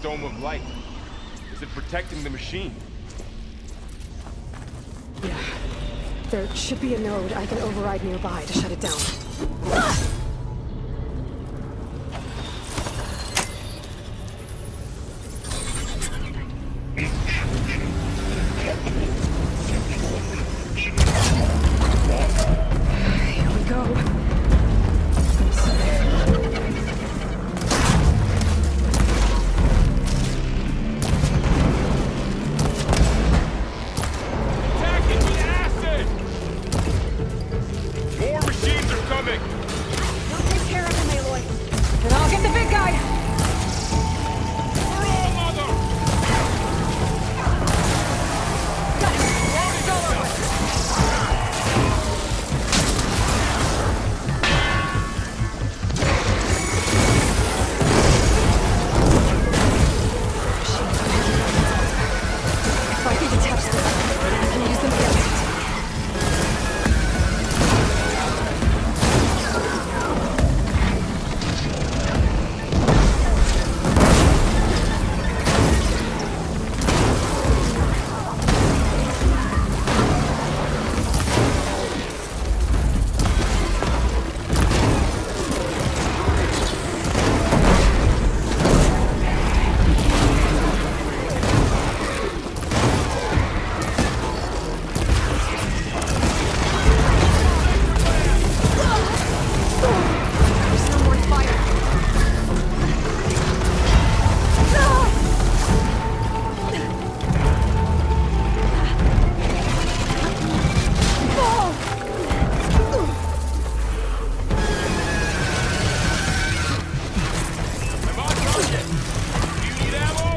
dome of light. Is it protecting the machine? Yeah. There should be a node I can override nearby to shut it down. Here we go. Attacking with acid! More machines are coming! Don't take care of him, Aloy. And I'll get the big guy! For all mother! Got it! It's over with. If I can detach them, I can use them against it. There's no more fire. I'm on target! Do you need ammo?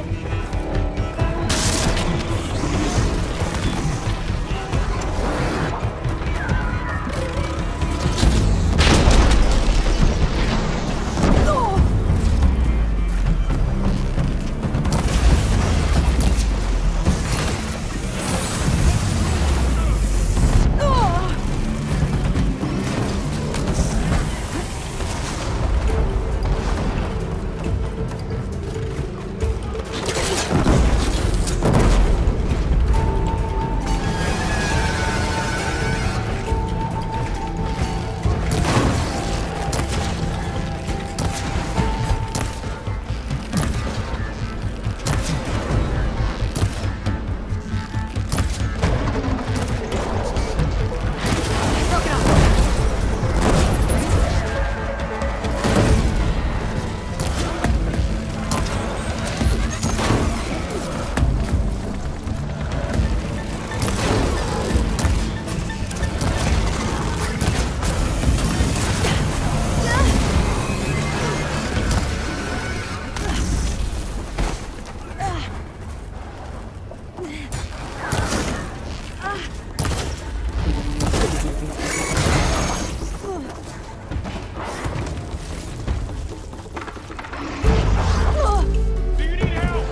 Broke it up. Do you need help?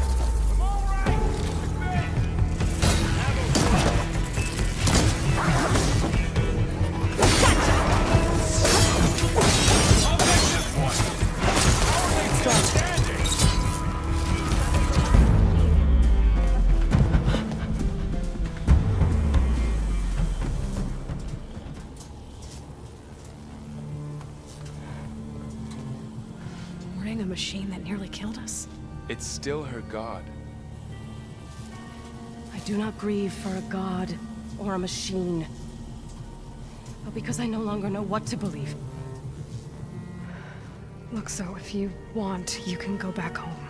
I'm all right! I'll take this one! Standing! Warning a machine that nearly killed us. It's still her god. I do not grieve for a god or a machine, but because I no longer know what to believe. Look, so if you want, you can go back home.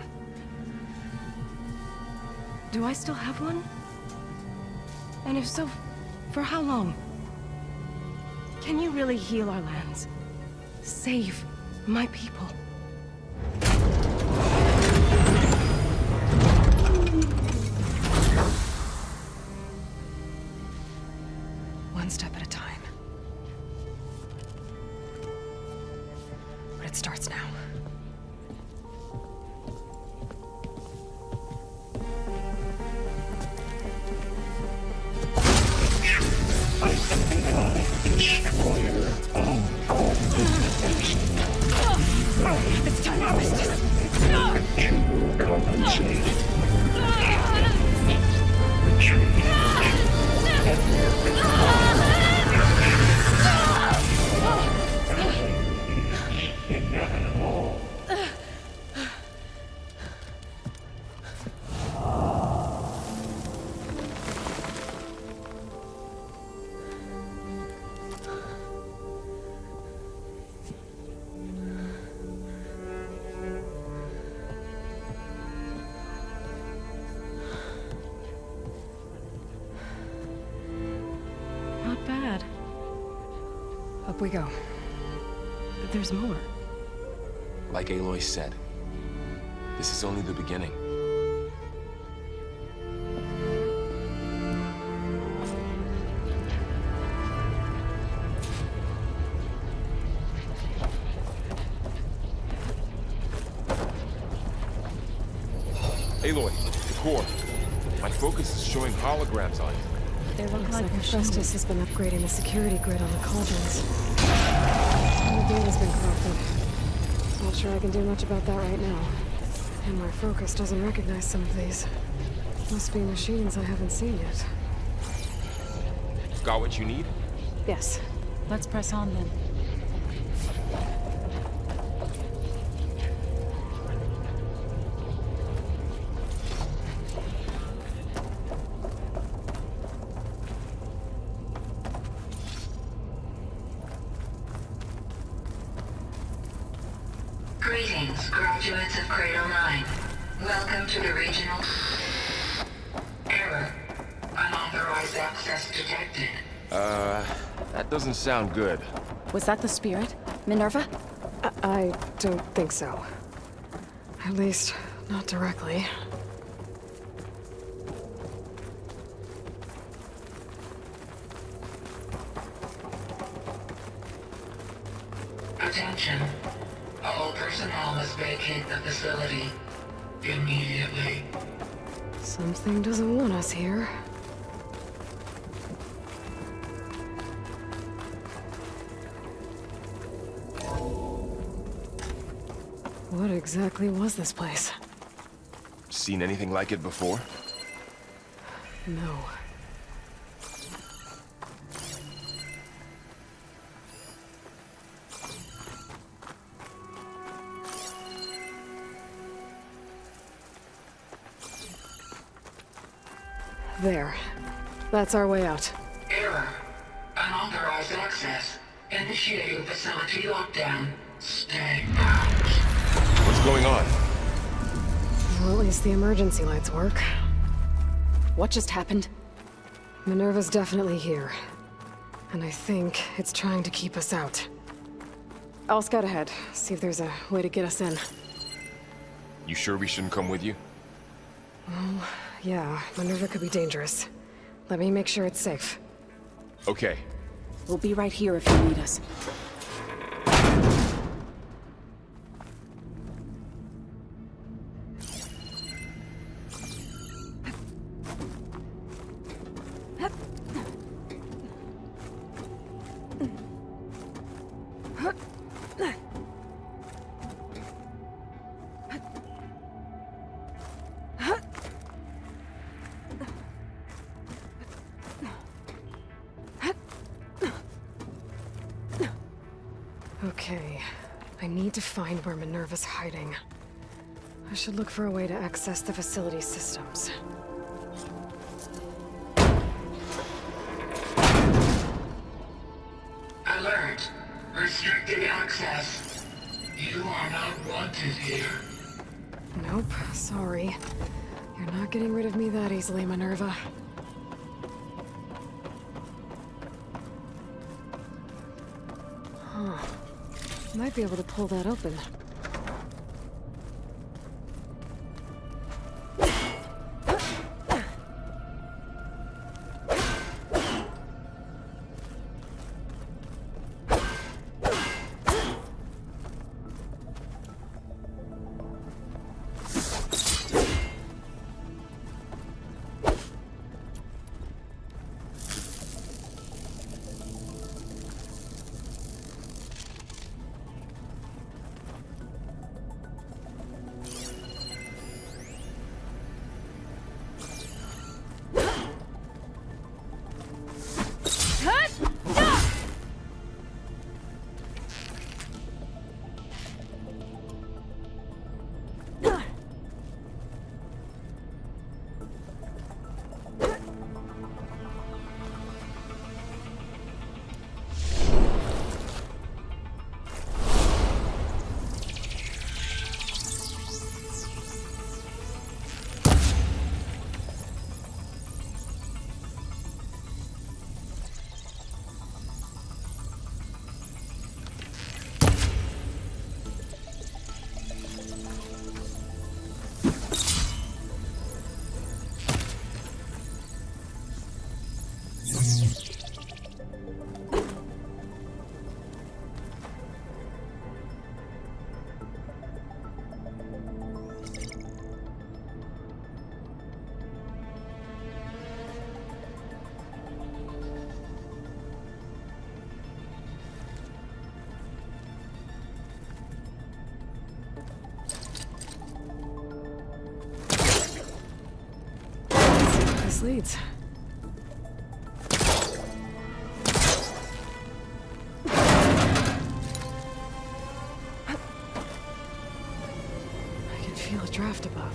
Do I still have one? And if so, for how long? Can you really heal our lands? Save my people? One step at a time. But it starts now. Up we go. There's more. Like Aloy said, this is only the beginning. Aloy, the core. My focus is showing holograms on it. It looks like Hephaestus has been upgrading the security grid on the cauldrons. And the data's been corrupted. Not sure I can do much about that right now. And my focus doesn't recognize some of these. Must be machines I haven't seen yet. Got what you need? Yes. Let's press on then. Greetings, graduates of Cradle 9. Welcome to the regional... Error. Unauthorized access detected. That doesn't sound good. Was that the spirit? Minerva? I don't think so. At least, not directly. Attention. All personnel must vacate the facility immediately. Something doesn't want us here. What exactly was this place? Seen anything like it before? No. There. That's our way out. Error. Unauthorized access. Initiating facility lockdown. Stay out. What's going on? Well, at least the emergency lights work. What just happened? Minerva's definitely here. And I think it's trying to keep us out. I'll scout ahead, see if there's a way to get us in. You sure we shouldn't come with you? Yeah, Minerva could be dangerous. Let me make sure it's safe. Okay. We'll be right here if you need us. Okay, I need to find where Minerva's hiding. I should look for a way to access the facility systems. Alert. Restricted access. You are not wanted here. Nope, sorry. You're not getting rid of me that easily, Minerva. Huh. Might be able to pull that open. this leads. I can feel a draft above.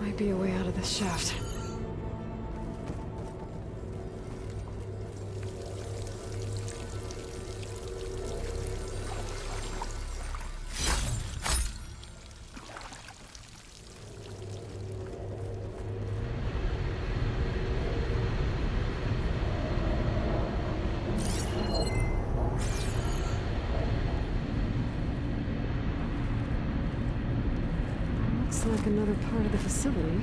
Might be a way out of this shaft. Looks like another part of the facility.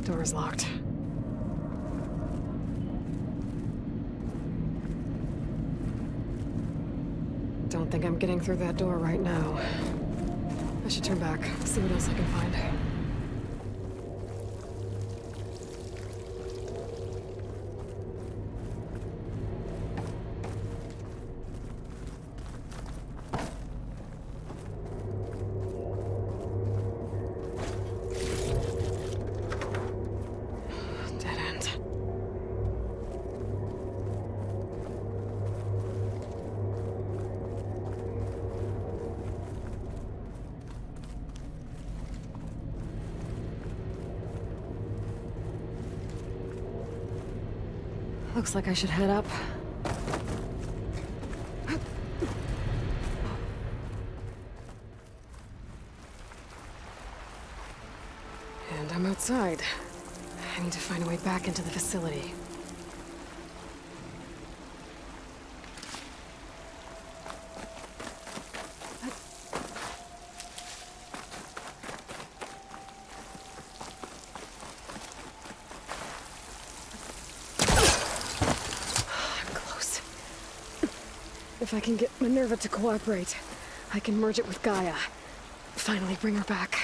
Door's locked. Don't think I'm getting through that door right now. I should turn back, see what else I can find. Dead end. Looks like I should head up. And I'm outside. I need to find a way back into the facility. I'm close. If I can get Minerva to cooperate, I can merge it with Gaia. Finally bring her back.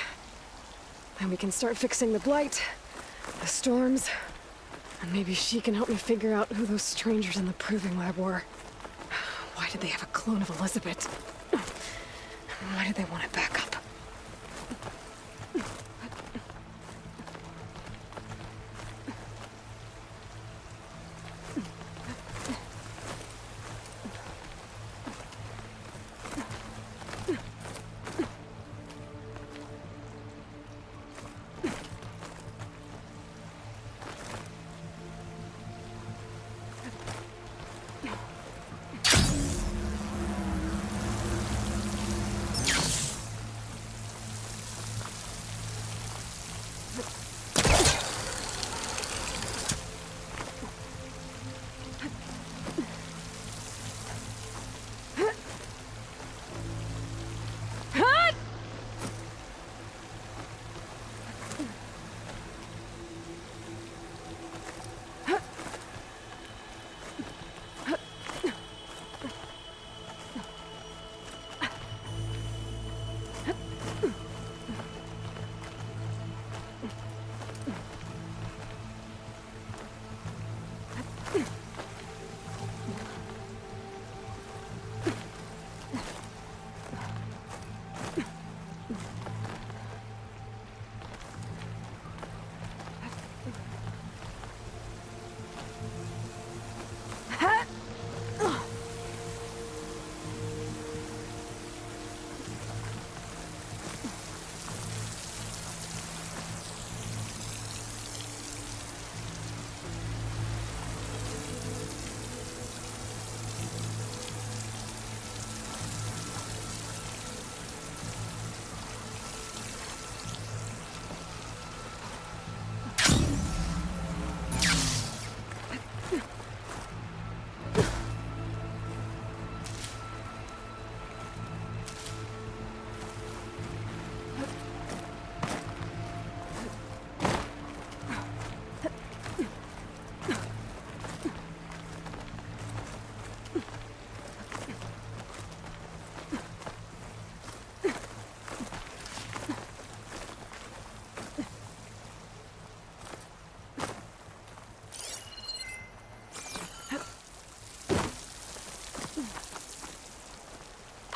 Then we can start fixing the Blight, the storms, and maybe she can help me figure out who those strangers in the Proving Lab were. Why did they have a clone of Elizabeth? Why did they want it back up?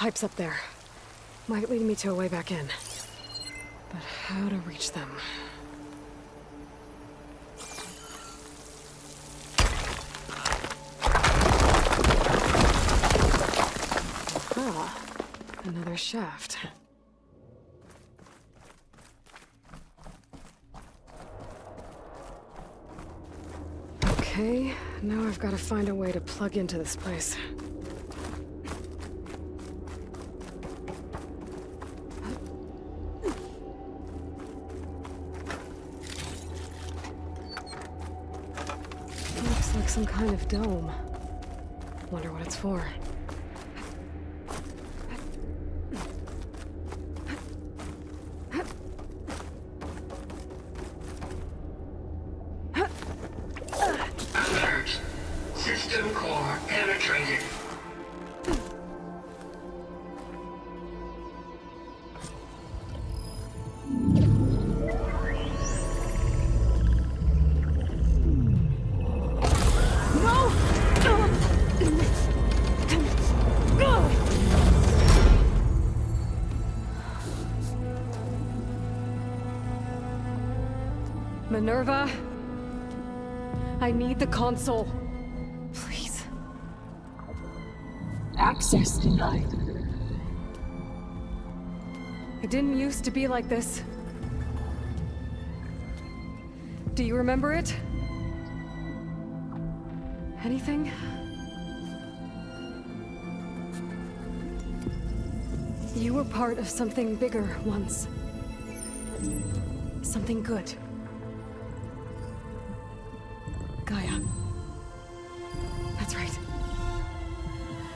pipes up there. Might lead me to a way back in. But how to reach them? Ah, another shaft. Okay, now I've got to find a way to plug into this place. Looks like some kind of dome. Wonder what it's for. Alert. System core penetrated. Minerva? I need the console. Please. Access denied. It didn't used to be like this. Do you remember it? Anything? You were part of something bigger once. Something good. Gaia. That's right.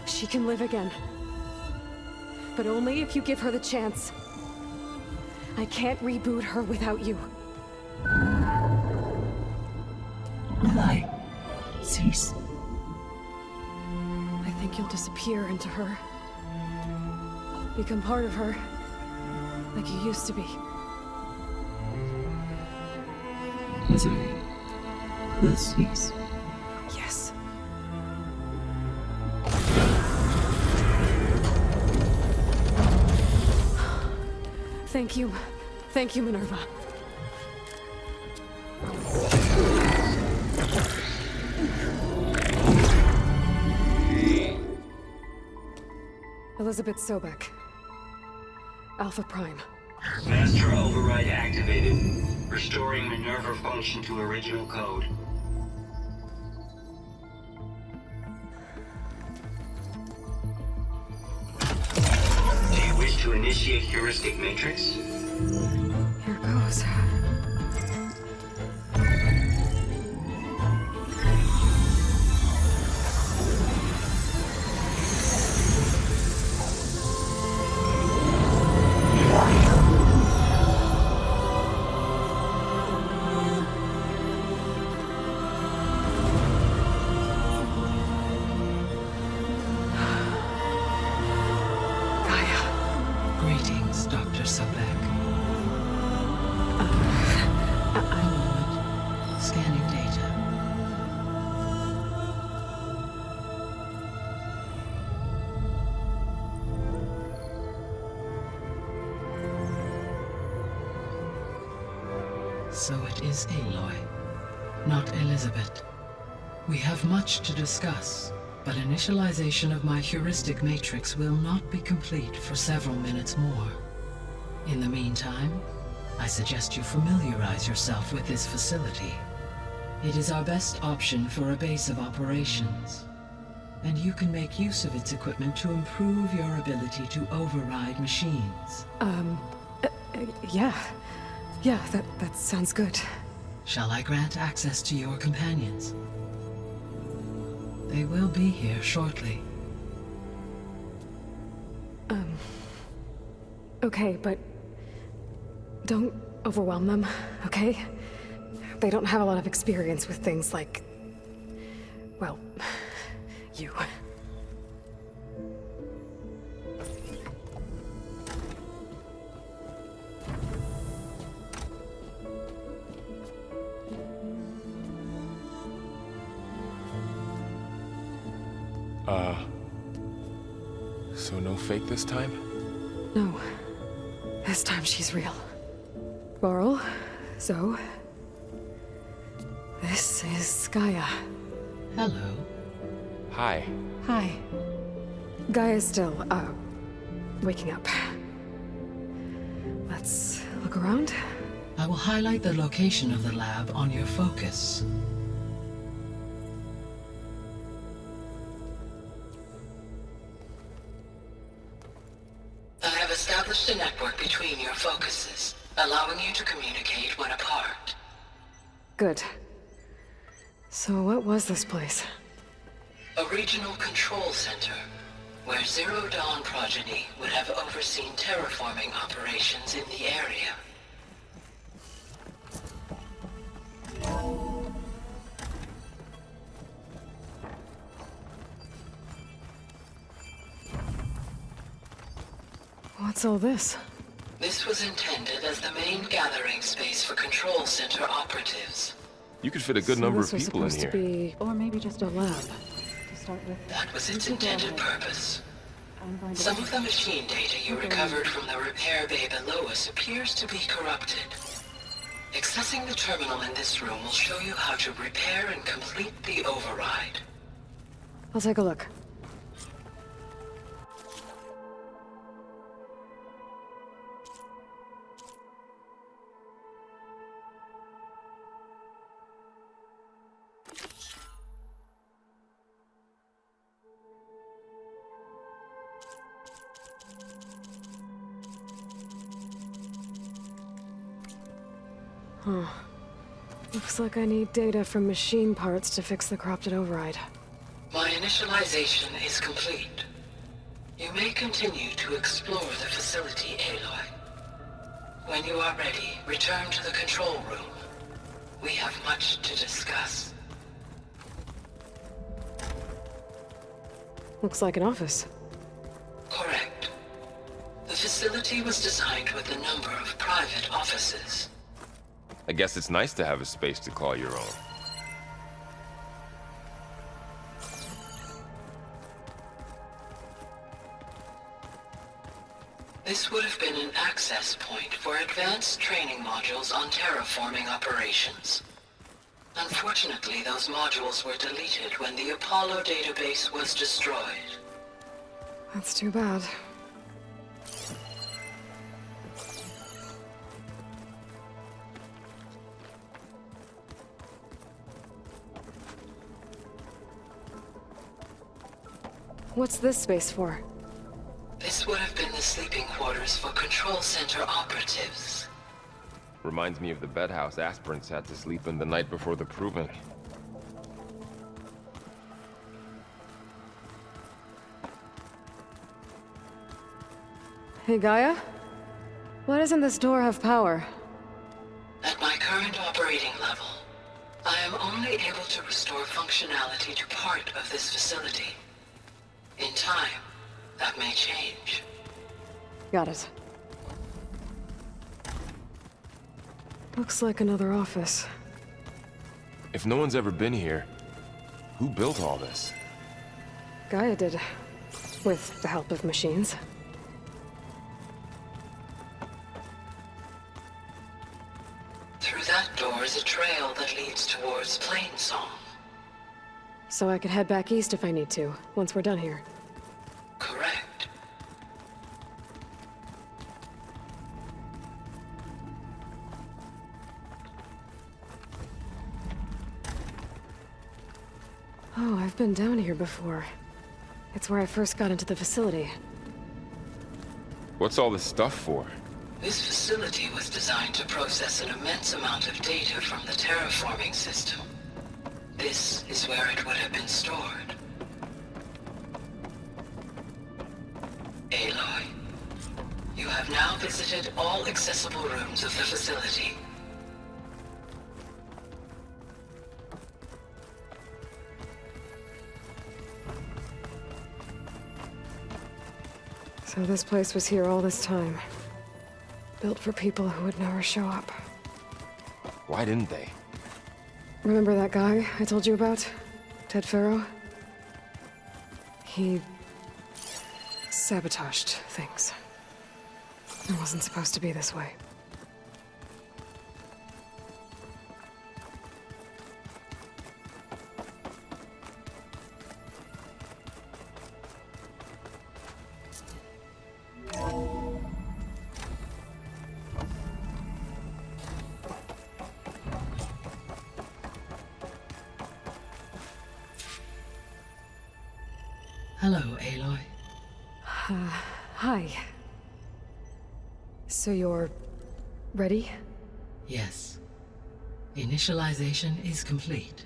She can live again. But only if you give her the chance. I can't reboot her without you. Lie. Cease. I think you'll disappear into her. Become part of her. Like you used to be. Misery will cease. Yes. Thank you. Thank you, Minerva. Elizabeth Sobek. Alpha Prime. Master override activated. Restoring Minerva function to original code. Do you wish to initiate heuristic matrix? Here goes. Greetings, Dr. Sobek. One moment. Scanning data. So it is Aloy, not Elizabeth. We have much to discuss, but initialization of my heuristic matrix will not be complete for several minutes more. In the meantime, I suggest you familiarize yourself with this facility. It is our best option for a base of operations, and you can make use of its equipment to improve your ability to override machines. Yeah. Yeah, that sounds good. Shall I grant access to your companions? They will be here shortly. Okay, but don't overwhelm them, okay? They don't have a lot of experience with things like, well, you. So no fake this time? No. This time she's real. Varl, Zoe. This is Gaia. Hello. Hi. Hi. Gaia's still, waking up. Let's look around. I will highlight the location of the lab on your focus. I have established a network between your focuses, allowing you to communicate when apart. Good. So what was this place? A regional control center, where Zero Dawn progeny would have overseen terraforming operations in the area. What's all this? This was intended as the main gathering space for control center operatives. You could fit a good So number this of was people in supposed here. to be, or maybe just a lab. To start with. That was its You go intended ahead. purpose. I'm going to. Some of the machine data you recovered from the repair bay below us appears to be corrupted. Accessing the terminal in this room will show you how to repair and complete the override. I'll take a look. Huh. Looks like I need data from machine parts to fix the corrupted override. My initialization is complete. You may continue to explore the facility, Aloy. When you are ready, return to the control room. We have much to discuss. Looks like an office. Correct. The facility was designed with a number of private offices. I guess it's nice to have a space to call your own. This would have been an access point for advanced training modules on terraforming operations. Unfortunately, those modules were deleted when the Apollo database was destroyed. That's too bad. What's this space for? This would have been the sleeping quarters for control center operatives. Reminds me of the bedhouse aspirants had to sleep in the night before the proving. Hey, Gaia? Why doesn't this door have power? At my current operating level, I am only able to restore functionality to part of this facility. In time, that may change. Got it. Looks like another office. If no one's ever been here, who built all this? Gaia did. With the help of machines. Through that door is a trail that leads towards Plainsong. So I could head back east if I need to, once we're done here. Correct. Oh, I've been down here before. It's where I first got into the facility. What's all this stuff for? This facility was designed to process an immense amount of data from the terraforming system. This is where it would have been stored. Aloy, you have now visited all accessible rooms of the facility. So this place was here all this time. Built for people who would never show up. Why didn't they? Remember that guy I told you about? Ted Farrow? He sabotaged things. It wasn't supposed to be this way. Hello, Aloy. Hi. So you're... ready? Yes. Initialization is complete.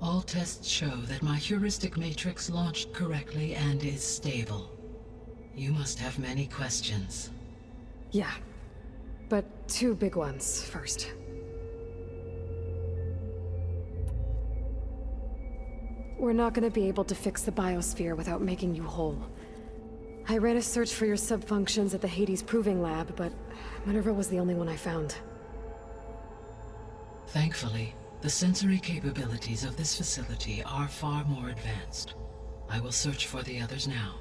All tests show that my heuristic matrix launched correctly and is stable. You must have many questions. Yeah. But two big ones first. We're not gonna be able to fix the biosphere without making you whole. I ran a search for your subfunctions at the Hades Proving Lab, but Minerva was the only one I found. Thankfully, the sensory capabilities of this facility are far more advanced. I will search for the others now.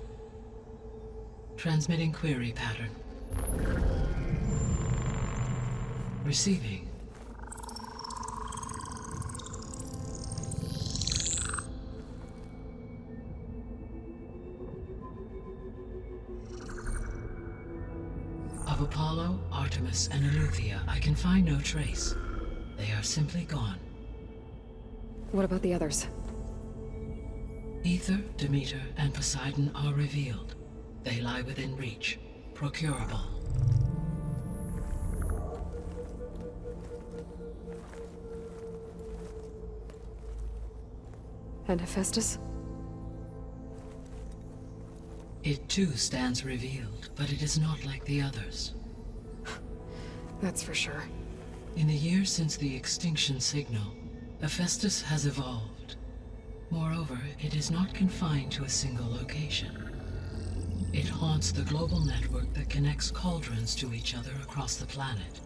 Transmitting query pattern. Receiving. Of Apollo, Artemis, and Eleuthia, I can find no trace. They are simply gone. What about the others? Aether, Demeter, and Poseidon are revealed. They lie within reach, procurable. And Hephaestus? It too stands revealed, but it is not like the others. That's for sure. In the years since the extinction signal, Hephaestus has evolved. Moreover, it is not confined to a single location. It haunts the global network that connects cauldrons to each other across the planet,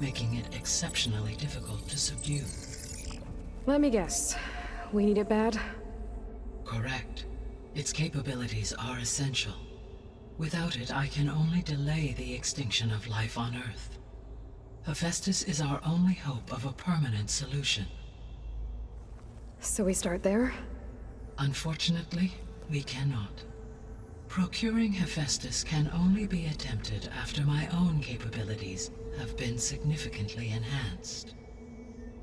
making it exceptionally difficult to subdue. Let me guess. We need it bad? Correct. Its capabilities are essential. Without it, I can only delay the extinction of life on Earth. Hephaestus is our only hope of a permanent solution. So we start there? Unfortunately, we cannot. Procuring Hephaestus can only be attempted after my own capabilities have been significantly enhanced.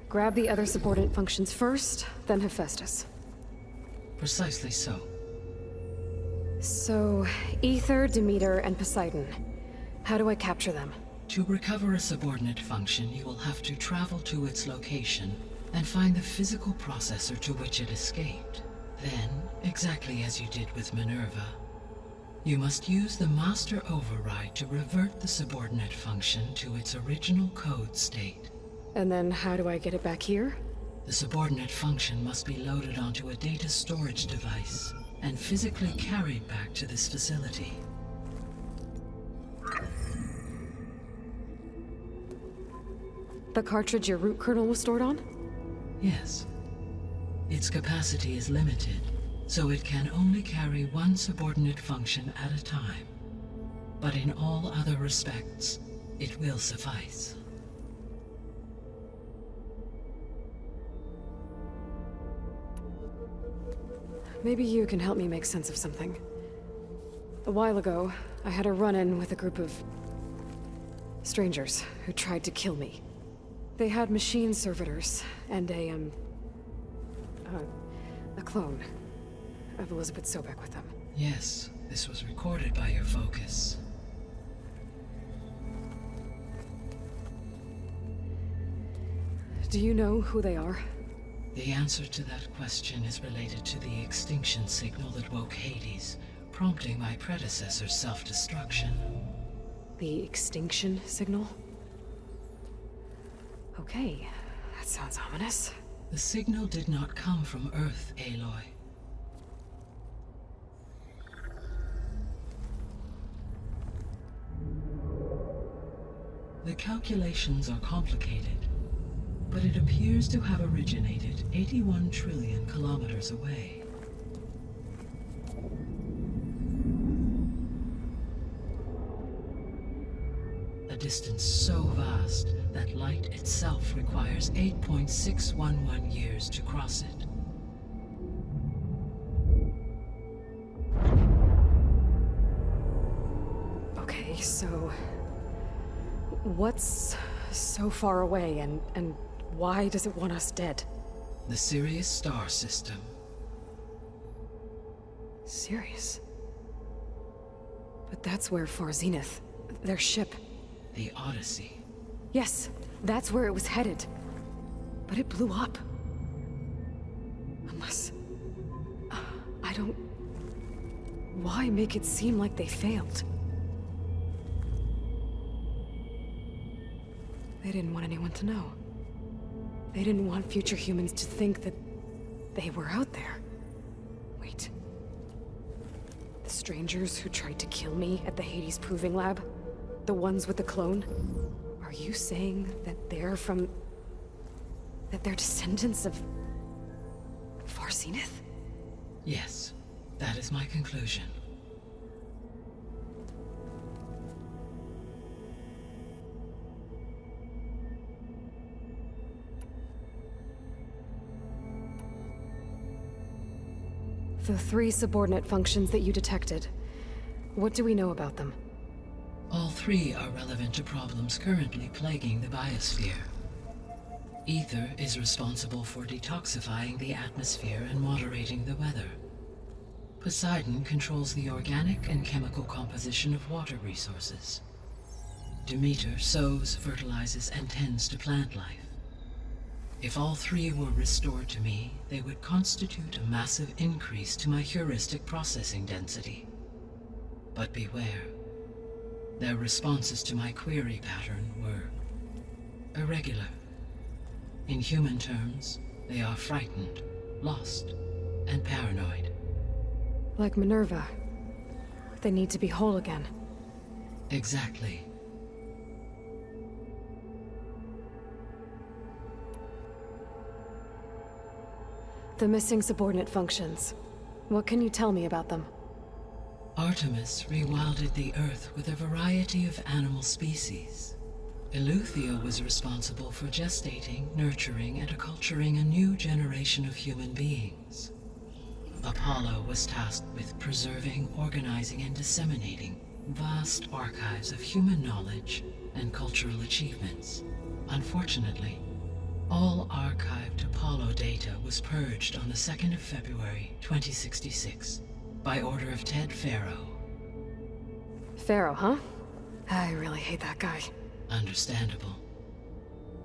Grab the other subordinate functions first, then Hephaestus. Precisely so. So, Aether, Demeter, and Poseidon. How do I capture them? To recover a subordinate function, you will have to travel to its location and find the physical processor to which it escaped. Then, exactly as you did with Minerva, you must use the master override to revert the subordinate function to its original code state. And then how do I get it back here? The subordinate function must be loaded onto a data storage device and physically carried back to this facility. The cartridge your root kernel was stored on? Yes. Its capacity is limited, so it can only carry one subordinate function at a time. But in all other respects, it will suffice. Maybe you can help me make sense of something. A while ago, I had a run-in with a group of strangers who tried to kill me. They had machine servitors and a clone of Elizabeth Sobek with them. Yes, this was recorded by your focus. Do you know who they are? The answer to that question is related to the extinction signal that woke Hades, prompting my predecessor's self-destruction. The extinction signal? Okay, that sounds ominous. The signal did not come from Earth, Aloy. The calculations are complicated, but it appears to have originated 81 trillion kilometers away. a distance so vast that light itself requires 8.611 years to cross it. Okay, so... what's so far away, and why does it want us dead? The Sirius star system. Sirius? But that's where Far Zenith, their ship... The Odyssey. Yes, that's where it was headed. But it blew up. Unless... I don't... Why make it seem like they failed? They didn't want anyone to know. They didn't want future humans to think that they were out there. Wait. The strangers who tried to kill me at the Hades Proving Lab? The ones with the clone? Are you saying that they're from... that they're descendants of... Far Zenith? Yes, that is my conclusion. The 3 subordinate functions that you detected. What do we know about them? All 3 are relevant to problems currently plaguing the biosphere. Ether is responsible for detoxifying the atmosphere and moderating the weather. Poseidon controls the organic and chemical composition of water resources. Demeter sows, fertilizes, and tends to plant life. If all 3 were restored to me, they would constitute a massive increase to my heuristic processing density. But beware. Their responses to my query pattern were irregular. In human terms, they are frightened, lost, and paranoid. Like Minerva. They need to be whole again. Exactly. The missing subordinate functions. What can you tell me about them? Artemis rewilded the Earth with a variety of animal species. Eleuthia was responsible for gestating, nurturing, and acculturating a new generation of human beings. Apollo was tasked with preserving, organizing, and disseminating vast archives of human knowledge and cultural achievements. Unfortunately, all archived Apollo data was purged on the 2nd of February, 2066, by order of Ted Faro. Pharaoh, huh? I really hate that guy. Understandable.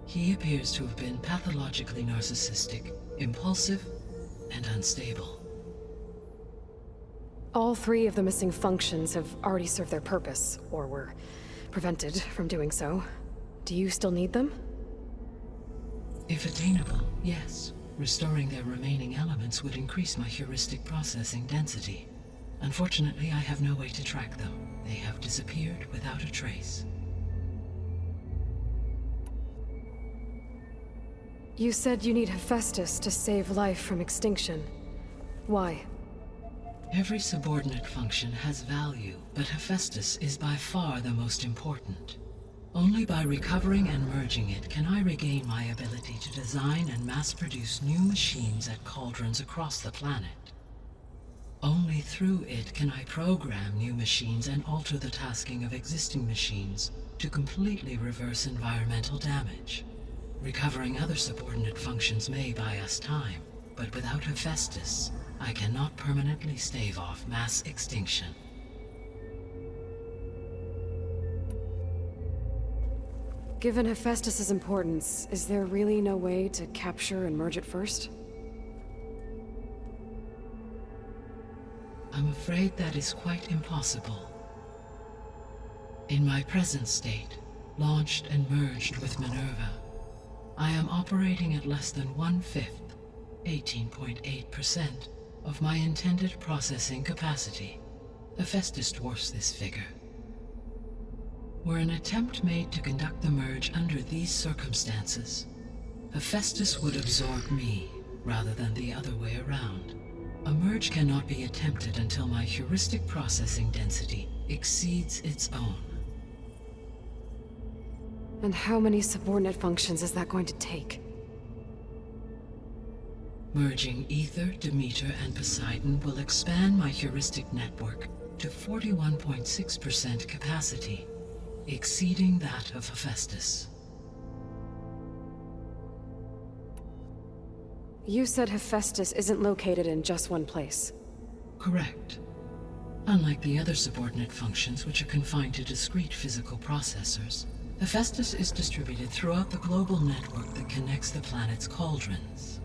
He appears to have been pathologically narcissistic, impulsive, and unstable. All 3 of the missing functions have already served their purpose, or were prevented from doing so. Do you still need them? If attainable, yes. Restoring their remaining elements would increase my heuristic processing density. Unfortunately, I have no way to track them. They have disappeared without a trace. You said you need Hephaestus to save life from extinction. Why? Every subordinate function has value, but Hephaestus is by far the most important. Only by recovering and merging it can I regain my ability to design and mass-produce new machines at cauldrons across the planet. Only through it can I program new machines and alter the tasking of existing machines to completely reverse environmental damage. Recovering other subordinate functions may buy us time, but without Hephaestus, I cannot permanently stave off mass extinction. Given Hephaestus's importance, is there really no way to capture and merge it first? I'm afraid that is quite impossible. In my present state, launched and merged with Minerva, I am operating at less than 1/5, 18.8%, of my intended processing capacity. Hephaestus dwarfs this figure. Were an attempt made to conduct the merge under these circumstances, Hephaestus would absorb me, rather than the other way around. A merge cannot be attempted until my heuristic processing density exceeds its own. And how many subordinate functions is that going to take? Merging Ether, Demeter, and Poseidon will expand my heuristic network to 41.6% capacity, exceeding that of Hephaestus. You said Hephaestus isn't located in just one place. Correct. Unlike the other subordinate functions, which are confined to discrete physical processors, Hephaestus is distributed throughout the global network that connects the planet's cauldrons.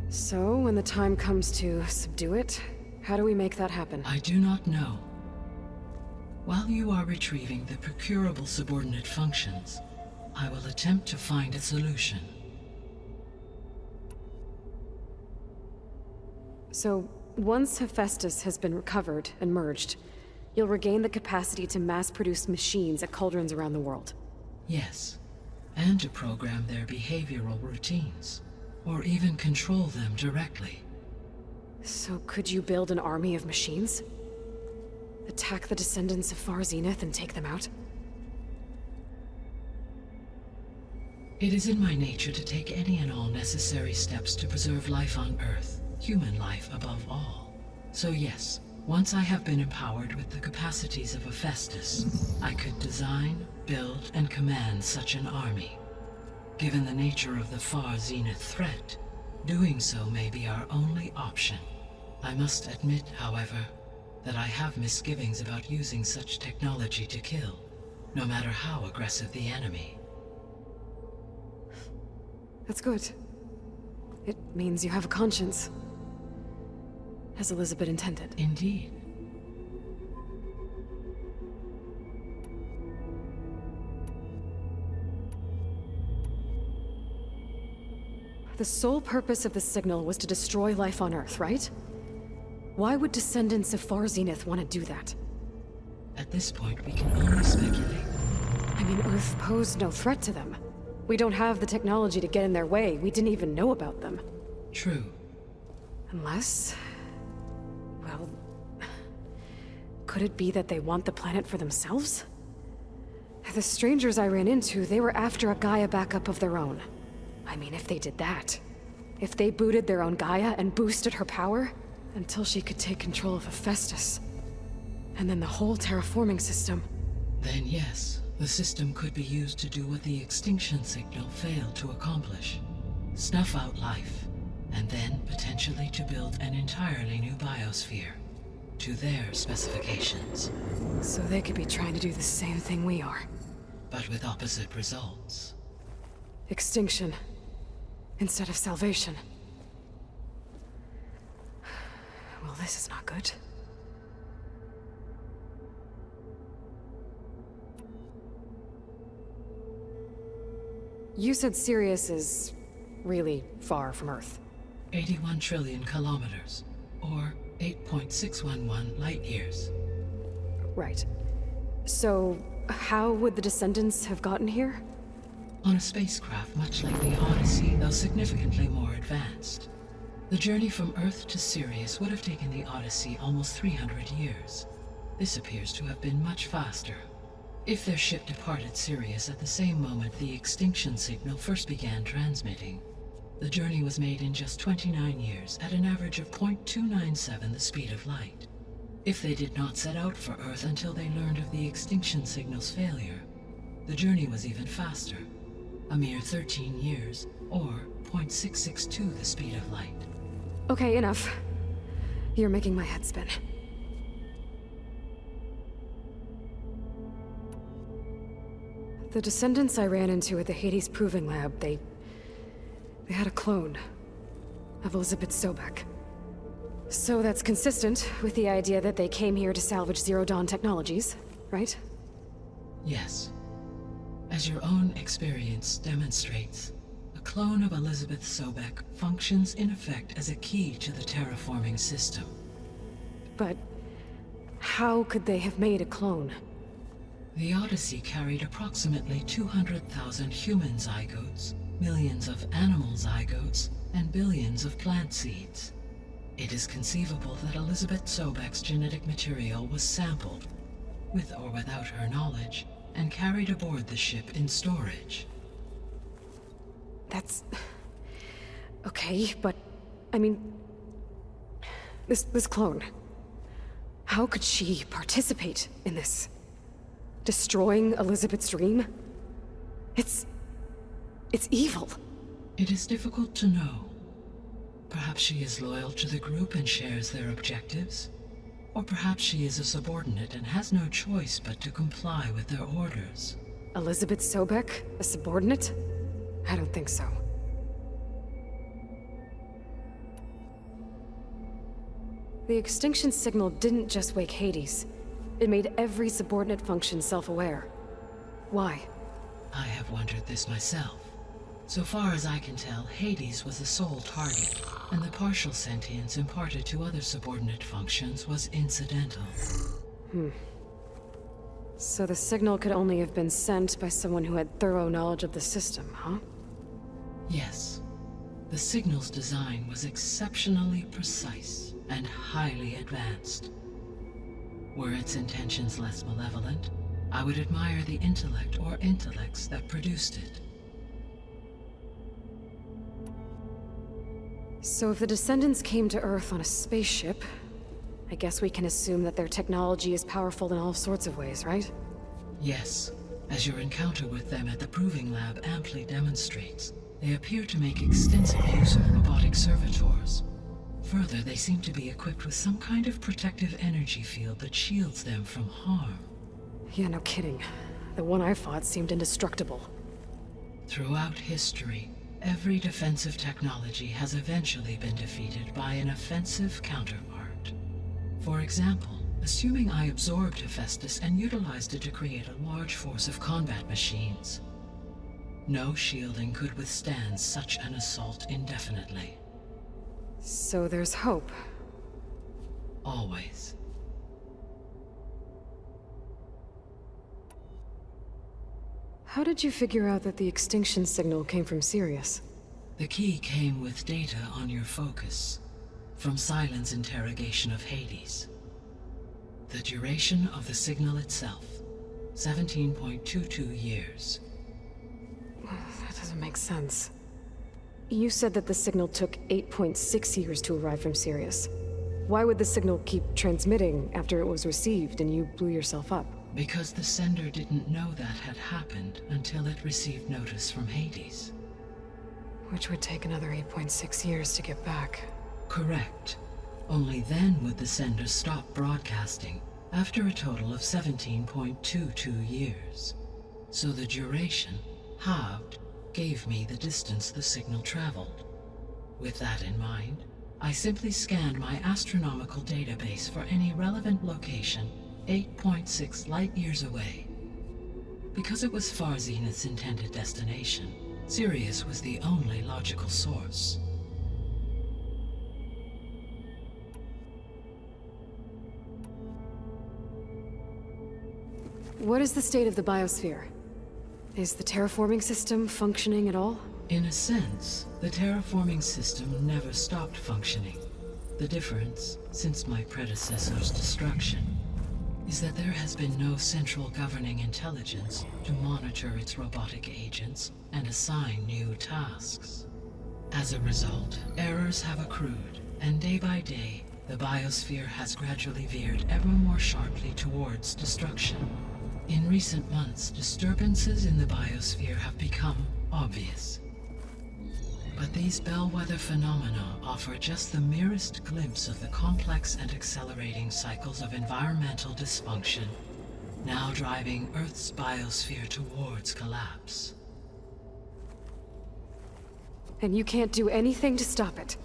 So, when the time comes to subdue it, how do we make that happen? I do not know. While you are retrieving the procurable subordinate functions, I will attempt to find a solution. So, once Hephaestus has been recovered and merged, you'll regain the capacity to mass-produce machines at cauldrons around the world. Yes, and to program their behavioral routines, or even control them directly. So could you build an army of machines? Attack the descendants of Far Zenith and take them out? It is in my nature to take any and all necessary steps to preserve life on Earth, human life above all. So yes, once I have been empowered with the capacities of Hephaestus, I could design, build, and command such an army. Given the nature of the Far Zenith threat, doing so may be our only option. I must admit, however, that I have misgivings about using such technology to kill, no matter how aggressive the enemy. That's good. It means you have a conscience. As Elizabeth intended. Indeed. The sole purpose of the signal was to destroy life on Earth, right? Why would descendants of Far Zenith want to do that? At this point, we can only speculate. I mean, Earth posed no threat to them. We don't have the technology to get in their way. We didn't even know about them. True. Unless... well... could it be that they want the planet for themselves? The strangers I ran into, they were after a Gaia backup of their own. I mean, if they did that... if they booted their own Gaia and boosted her power... until she could take control of Hephaestus. And then the whole terraforming system. Then yes, the system could be used to do what the extinction signal failed to accomplish. Snuff out life, and then potentially to build an entirely new biosphere. To their specifications. So they could be trying to do the same thing we are. But with opposite results. Extinction. Instead of salvation. Well, this is not good. You said Sirius is really far from Earth. 81 trillion kilometers, or 8.611 light years. Right. So, how would the descendants have gotten here? On a spacecraft much like the Odyssey, though significantly more advanced. The journey from Earth to Sirius would have taken the Odyssey almost 300 years. This appears to have been much faster. If their ship departed Sirius at the same moment the extinction signal first began transmitting, the journey was made in just 29 years at an average of 0.297 the speed of light. If they did not set out for Earth until they learned of the extinction signal's failure, the journey was even faster, a mere 13 years, or 0.662 the speed of light. Okay, enough. You're making my head spin. The descendants I ran into at the Hades Proving Lab, they had a clone of Elizabeth Sobek. So that's consistent with the idea that they came here to salvage Zero Dawn technologies, right? Yes. As your own experience demonstrates, a clone of Elizabeth Sobek functions in effect as a key to the terraforming system. But how could they have made a clone? The Odyssey carried approximately 200,000 human zygotes, millions of animal zygotes, and billions of plant seeds. It is conceivable that Elizabeth Sobek's genetic material was sampled, with or without her knowledge, and carried aboard the ship in storage. That's... okay, but... I mean... This clone... How could she participate in this? Destroying Elizabeth's dream? It's evil. It is difficult to know. Perhaps she is loyal to the group and shares their objectives. Or perhaps she is a subordinate and has no choice but to comply with their orders. Elizabeth Sobek, a subordinate? I don't think so. The extinction signal didn't just wake Hades. It made every subordinate function self-aware. Why? I have wondered this myself. So far as I can tell, Hades was the sole target, and the partial sentience imparted to other subordinate functions was incidental. So the signal could only have been sent by someone who had thorough knowledge of the system, huh? Yes. The signal's design was exceptionally precise and highly advanced. Were its intentions less malevolent, I would admire the intellect or intellects that produced it. So if the Descendants came to Earth on a spaceship, I guess we can assume that their technology is powerful in all sorts of ways, right? Yes, as your encounter with them at the Proving Lab amply demonstrates, they appear to make extensive use of robotic servitors. Further, they seem to be equipped with some kind of protective energy field that shields them from harm. Yeah, no kidding. The one I fought seemed indestructible. Throughout history, every defensive technology has eventually been defeated by an offensive counterpart. For example, assuming I absorbed Hephaestus and utilized it to create a large force of combat machines. No shielding could withstand such an assault indefinitely. So there's hope. Always. How did you figure out that the extinction signal came from Sirius? The key came with data on your focus, from Sylens' interrogation of Hades. The duration of the signal itself, 17.22 years. That doesn't make sense. You said that the signal took 8.6 years to arrive from Sirius. Why would the signal keep transmitting after it was received and you blew yourself up? Because the sender didn't know that had happened until it received notice from Hades. Which would take another 8.6 years to get back. Correct. Only then would the sender stop broadcasting, after a total of 17.22 years. So the duration, halved, gave me the distance the signal traveled. With that in mind, I simply scanned my astronomical database for any relevant location 8.6 light-years away. Because it was Far Zenith's intended destination, Sirius was the only logical source. What is the state of the biosphere? Is the terraforming system functioning at all? In a sense, the terraforming system never stopped functioning. The difference, since my predecessor's destruction, is that there has been no central governing intelligence to monitor its robotic agents and assign new tasks. As a result, errors have accrued, and day by day, the biosphere has gradually veered ever more sharply towards destruction. In recent months, disturbances in the biosphere have become obvious. But these bellwether phenomena offer just the merest glimpse of the complex and accelerating cycles of environmental dysfunction, now driving Earth's biosphere towards collapse. And you can't do anything to stop it?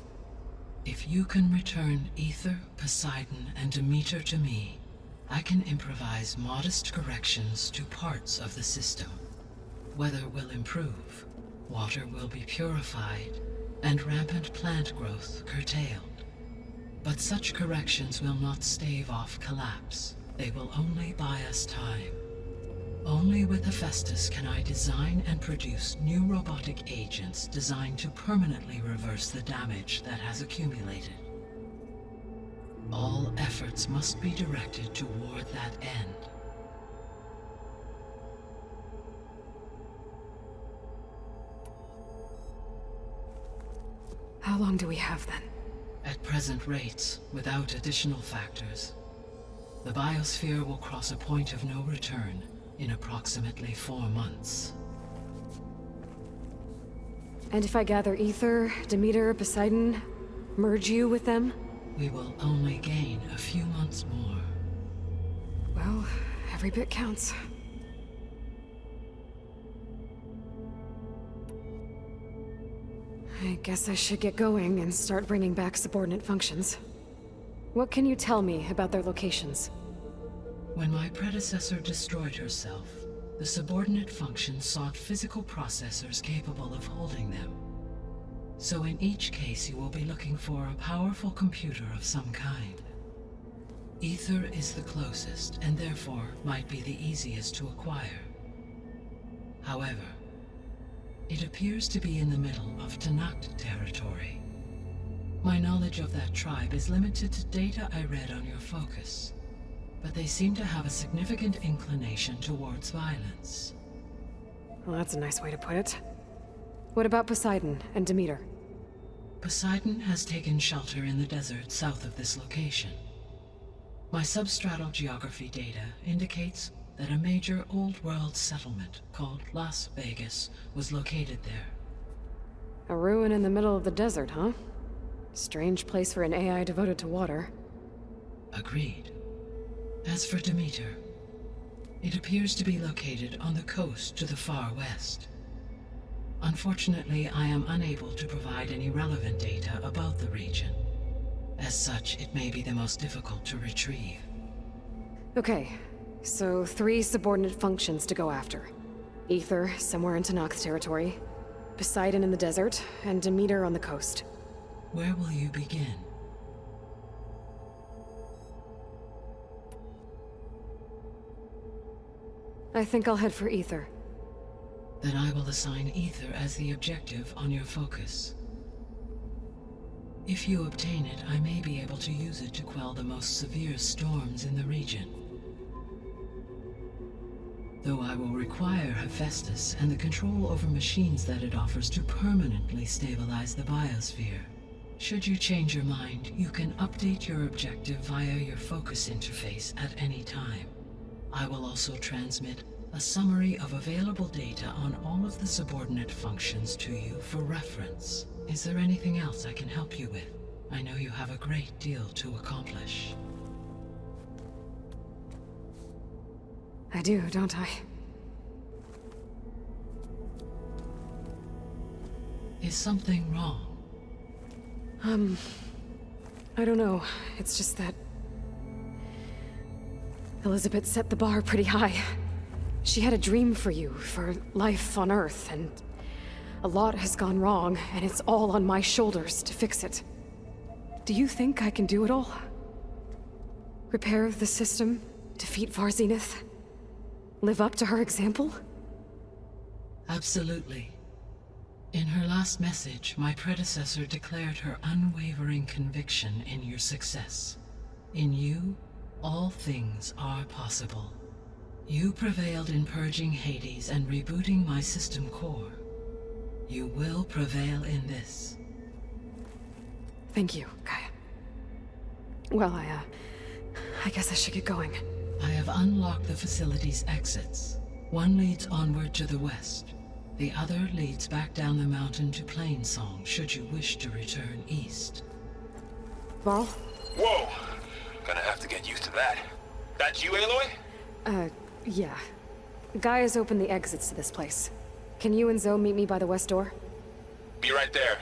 If you can return Aether, Poseidon, and Demeter to me, I can improvise modest corrections to parts of the system. Weather will improve, water will be purified, and rampant plant growth curtailed. But such corrections will not stave off collapse. They will only buy us time. Only with Hephaestus can I design and produce new robotic agents designed to permanently reverse the damage that has accumulated. All efforts must be directed toward that end. How long do we have then? At present rates, without additional factors, the biosphere will cross a point of no return in approximately 4 months. And if I gather Ether, Demeter, Poseidon, merge you with them? We will only gain a few months more. Well, every bit counts. I guess I should get going and start bringing back subordinate functions. What can you tell me about their locations? When my predecessor destroyed herself, the subordinate functions sought physical processors capable of holding them. So in each case you will be looking for a powerful computer of some kind. Ether is the closest, and therefore might be the easiest to acquire. However, it appears to be in the middle of Tenakth territory. My knowledge of that tribe is limited to data I read on your focus, but they seem to have a significant inclination towards violence. Well, that's a nice way to put it. What about Poseidon and Demeter? Poseidon has taken shelter in the desert south of this location. My substratal geography data indicates that a major old-world settlement called Las Vegas was located there. A ruin in the middle of the desert, huh? Strange place for an AI devoted to water. Agreed. As for Demeter, it appears to be located on the coast to the far west. Unfortunately, I am unable to provide any relevant data about the region. As such, it may be the most difficult to retrieve. Okay, so 3 subordinate functions to go after. Ether, somewhere in Tenakth territory. Poseidon in the desert, and Demeter on the coast. Where will you begin? I think I'll head for Ether. Then I will assign Ether as the objective on your focus. If you obtain it, I may be able to use it to quell the most severe storms in the region. Though I will require Hephaestus and the control over machines that it offers to permanently stabilize the biosphere. Should you change your mind, you can update your objective via your focus interface at any time. I will also transmit a summary of available data on all of the subordinate functions to you for reference. Is there anything else I can help you with? I know you have a great deal to accomplish. I do, don't I? Is something wrong? I don't know. It's just that Elizabeth set the bar pretty high. She had a dream for you, for life on Earth, and a lot has gone wrong, and it's all on my shoulders to fix it. Do you think I can do it all? Repair the system, defeat Varzenith, live up to her example? Absolutely. In her last message, my predecessor declared her unwavering conviction in your success. In you, all things are possible. You prevailed in purging Hades and rebooting my system core. You will prevail in this. Thank you, Gaia. Well, I guess I should get going. I have unlocked the facility's exits. One leads onward to the west. The other leads back down the mountain to Plainsong, should you wish to return east. Varl? Whoa! Gonna have to get used to that. That's you, Aloy? Yeah. Gaia's opened the exits to this place. Can you and Zoe meet me by the west door? Be right there.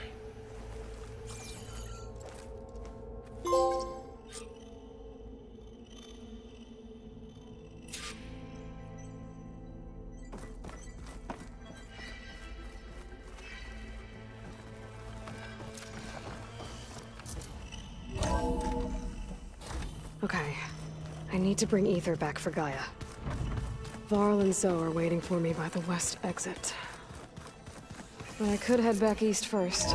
Okay. I need to bring Ether back for Gaia. Varl and Zoe are waiting for me by the west exit. But I could head back east first.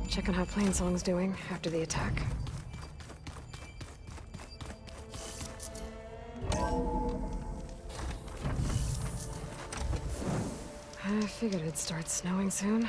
Check on how Plainsong's doing after the attack. I figured it'd start snowing soon.